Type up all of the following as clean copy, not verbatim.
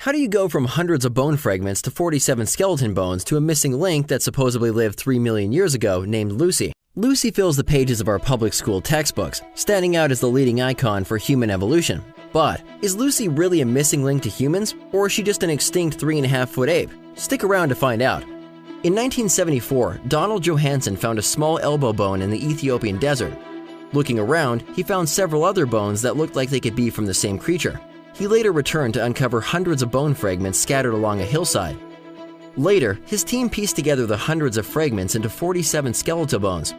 How do you go from hundreds of bone fragments to 47 skeleton bones to a missing link that supposedly lived 3 million years ago named Lucy? Lucy fills the pages of our public school textbooks, standing out as the leading icon for human evolution. But is Lucy really a missing link to humans, or is she just an extinct 3.5-foot ape? Stick around to find out. In 1974, Donald Johanson found a small elbow bone in the Ethiopian desert. Looking around, he found several other bones that looked like they could be from the same creature. He later returned to uncover hundreds of bone fragments scattered along a hillside. Later, his team pieced together the hundreds of fragments into 47 skeletal bones.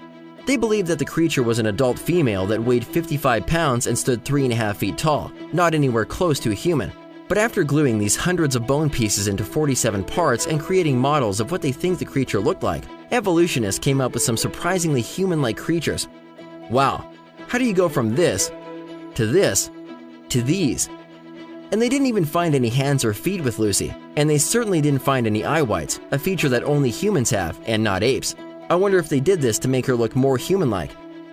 They believed that the creature was an adult female that weighed 55 pounds and stood 3.5 feet tall, not anywhere close to a human. But after gluing these hundreds of bone pieces into 47 parts and creating models of what they think the creature looked like, evolutionists came up with some surprisingly human-like creatures. Wow, how do you go from this to these? And they didn't even find any hands or feet with Lucy, and they certainly didn't find any eye whites, a feature that only humans have and not apes. I wonder if they did this to make her look more human-like.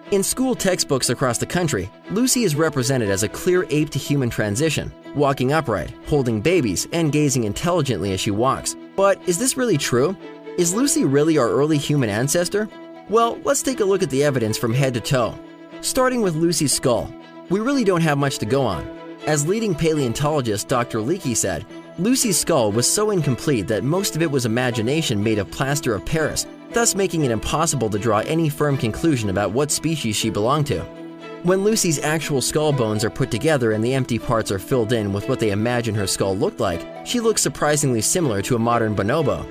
In school textbooks across the country, Lucy is represented as a clear ape-to-human transition, walking upright, holding babies, and gazing intelligently as she walks. But is this really true? Is Lucy really our early human ancestor? Well, let's take a look at the evidence from head to toe. Starting with Lucy's skull, we really don't have much to go on. As leading paleontologist Dr. Leakey said, Lucy's skull was so incomplete that most of it was imagination made of plaster of Paris, thus making it impossible to draw any firm conclusion about what species she belonged to. When Lucy's actual skull bones are put together and the empty parts are filled in with what they imagine her skull looked like, she looks surprisingly similar to a modern bonobo.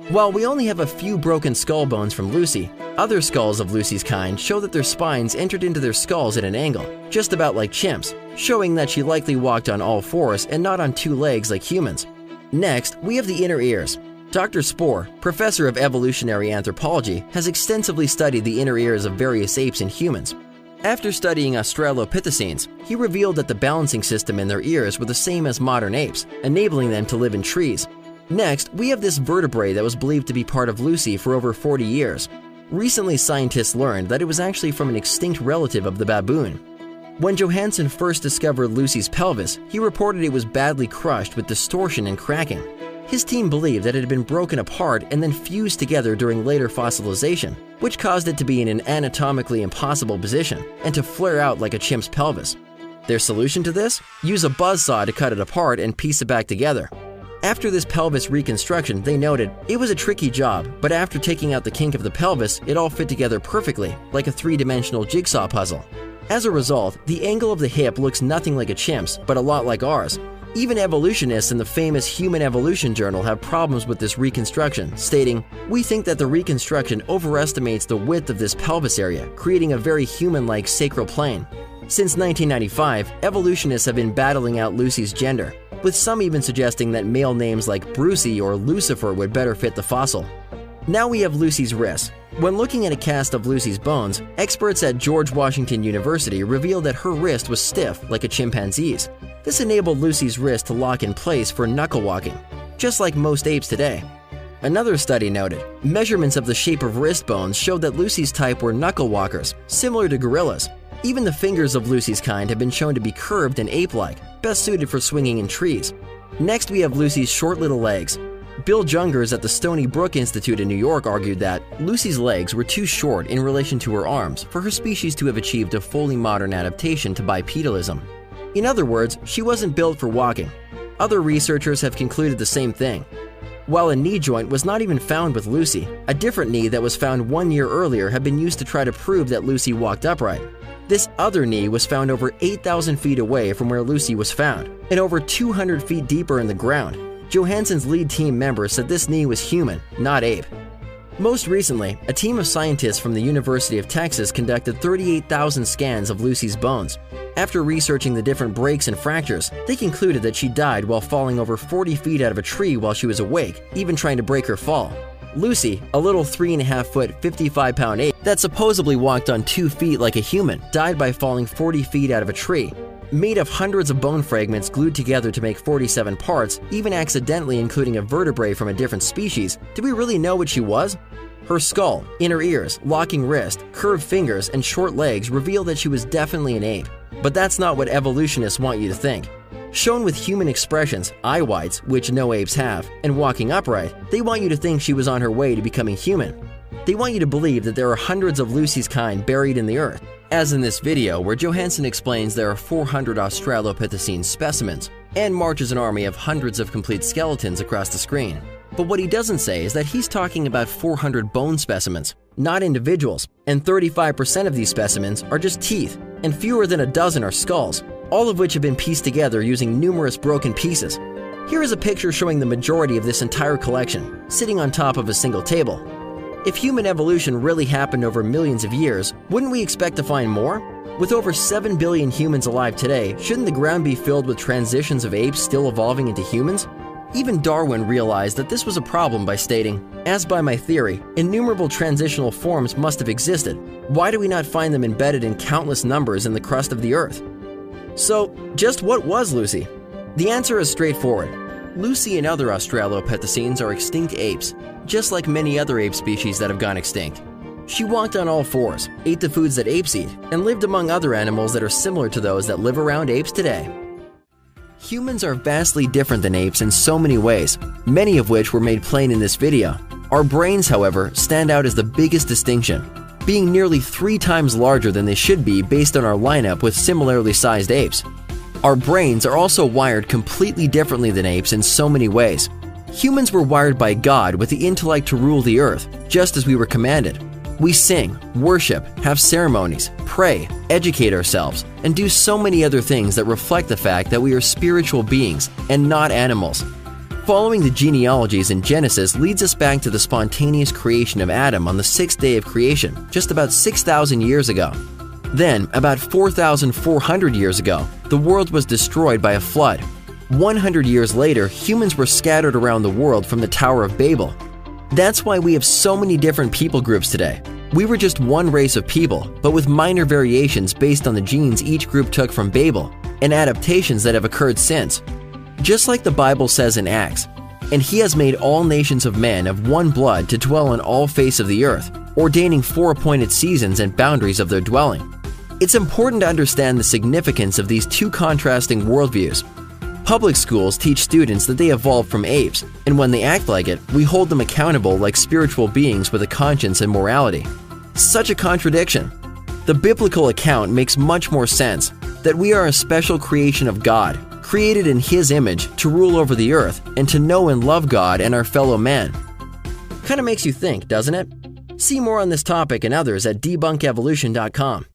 While we only have a few broken skull bones from Lucy, other skulls of Lucy's kind show that their spines entered into their skulls at an angle, just about like chimps, showing that she likely walked on all fours and not on two legs like humans. Next, we have the inner ears. Dr. Spoor, professor of evolutionary anthropology, has extensively studied the inner ears of various apes and humans. After studying Australopithecines, he revealed that the balancing system in their ears were the same as modern apes, enabling them to live in trees. Next, we have this vertebrae that was believed to be part of Lucy for over 40 years. Recently, scientists learned that it was actually from an extinct relative of the baboon. When Johanson first discovered Lucy's pelvis, he reported it was badly crushed with distortion and cracking. His team believed that it had been broken apart and then fused together during later fossilization, which caused it to be in an anatomically impossible position and to flare out like a chimp's pelvis. Their solution to this? Use a buzzsaw to cut it apart and piece it back together. After this pelvis reconstruction, they noted it was a tricky job, but after taking out the kink of the pelvis, it all fit together perfectly, like a three-dimensional jigsaw puzzle. As a result, the angle of the hip looks nothing like a chimp's, but a lot like ours. Even evolutionists in the famous Human Evolution Journal have problems with this reconstruction, stating, "We think that the reconstruction overestimates the width of this pelvis area, creating a very human-like sacral plane." Since 1995, evolutionists have been battling out Lucy's gender, with some even suggesting that male names like Brucey or Lucifer would better fit the fossil. Now we have Lucy's wrist. When looking at a cast of Lucy's bones, experts at George Washington University revealed that her wrist was stiff like a chimpanzee's. This enabled Lucy's wrist to lock in place for knuckle walking, just like most apes today. Another study noted, measurements of the shape of wrist bones showed that Lucy's type were knuckle walkers, similar to gorillas. Even the fingers of Lucy's kind have been shown to be curved and ape-like, best suited for swinging in trees. Next, we have Lucy's short little legs. Bill Jungers at the Stony Brook Institute in New York argued that Lucy's legs were too short in relation to her arms for her species to have achieved a fully modern adaptation to bipedalism. In other words, she wasn't built for walking. Other researchers have concluded the same thing. While a knee joint was not even found with Lucy, a different knee that was found 1 year earlier had been used to try to prove that Lucy walked upright. This other knee was found over 8,000 feet away from where Lucy was found, and over 200 feet deeper in the ground. Johanson's lead team member said this knee was human, not ape. Most recently, a team of scientists from the University of Texas conducted 38,000 scans of Lucy's bones. After researching the different breaks and fractures, they concluded that she died while falling over 40 feet out of a tree while she was awake, even trying to break her fall. Lucy, a little 3.5-foot, 55-pound ape that supposedly walked on 2 feet like a human, died by falling 40 feet out of a tree. Made of hundreds of bone fragments glued together to make 47 parts, even accidentally including a vertebrae from a different species, do we really know what she was? Her skull, inner ears, locking wrist, curved fingers, and short legs reveal that she was definitely an ape. But that's not what evolutionists want you to think. Shown with human expressions, eye whites, which no apes have, and walking upright, they want you to think she was on her way to becoming human. They want you to believe that there are hundreds of Lucy's kind buried in the earth, as in this video where Johansson explains there are 400 Australopithecine specimens and marches an army of hundreds of complete skeletons across the screen. But what he doesn't say is that he's talking about 400 bone specimens, not individuals, and 35% of these specimens are just teeth, and fewer than a dozen are skulls, all of which have been pieced together using numerous broken pieces. Here is a picture showing the majority of this entire collection, sitting on top of a single table. If human evolution really happened over millions of years, wouldn't we expect to find more? With over 7 billion humans alive today, shouldn't the ground be filled with transitions of apes still evolving into humans? Even Darwin realized that this was a problem by stating, "As by my theory, innumerable transitional forms must have existed. Why do we not find them embedded in countless numbers in the crust of the earth?" So, just what was Lucy? The answer is straightforward. Lucy and other Australopithecines are extinct apes, just like many other ape species that have gone extinct. She walked on all fours, ate the foods that apes eat, and lived among other animals that are similar to those that live around apes today. Humans are vastly different than apes in so many ways, many of which were made plain in this video. Our brains, however, stand out as the biggest distinction, being nearly 3 times larger than they should be based on our lineup with similarly sized apes. Our brains are also wired completely differently than apes in so many ways. Humans were wired by God with the intellect to rule the earth, just as we were commanded. We sing, worship, have ceremonies, pray, educate ourselves, and do so many other things that reflect the fact that we are spiritual beings and not animals. Following the genealogies in Genesis leads us back to the spontaneous creation of Adam on the 6th day of creation, just about 6,000 years ago. Then, about 4,400 years ago, the world was destroyed by a flood. 100 years later, humans were scattered around the world from the Tower of Babel. That's why we have so many different people groups today. We were just one race of people, but with minor variations based on the genes each group took from Babel, and adaptations that have occurred since. Just like the Bible says in Acts, "And he has made all nations of men of one blood to dwell on all face of the earth, ordaining 4 appointed seasons and boundaries of their dwelling." It's important to understand the significance of these two contrasting worldviews. Public schools teach students that they evolved from apes, and when they act like it, we hold them accountable like spiritual beings with a conscience and morality. Such a contradiction. The biblical account makes much more sense, that we are a special creation of God, created in His image to rule over the earth and to know and love God and our fellow man. Kinda makes you think, doesn't it? See more on this topic and others at debunkevolution.com.